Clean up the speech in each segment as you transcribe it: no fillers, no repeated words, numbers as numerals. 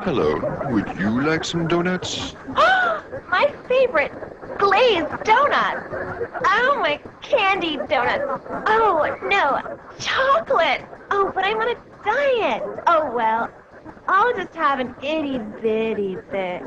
Hello, would you like some donuts? My favorite, glazed donuts. Oh, my candy donuts. Oh, no, chocolate. Oh, but I'm on a diet. Oh, well, I'll just have an itty bitty bit.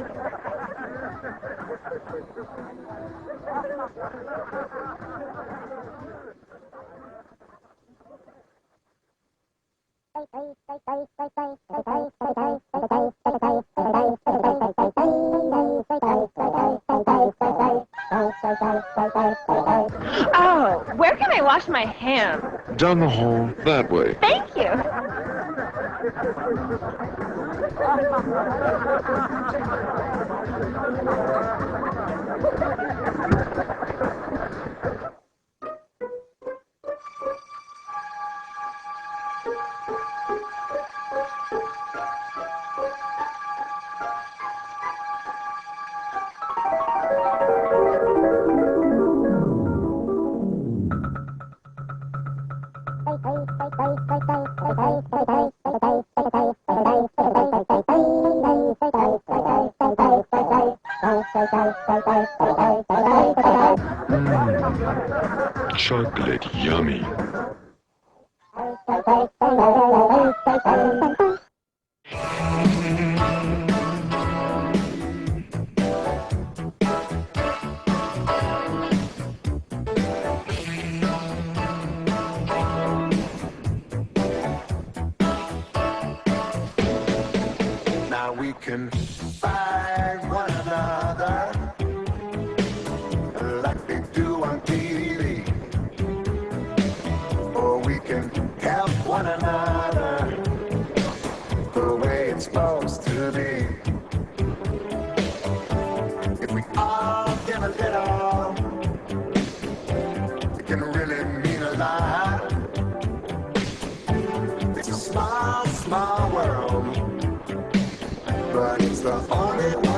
Oh, where can I wash my hands? Down the hall, that way. Thank you. Chocolate, yummy. Now we can find one another like they do on TV, or we can help one another the way it's supposed to be. If we all give a little, it can really mean a lot. It's a small, small world, but it's the only way.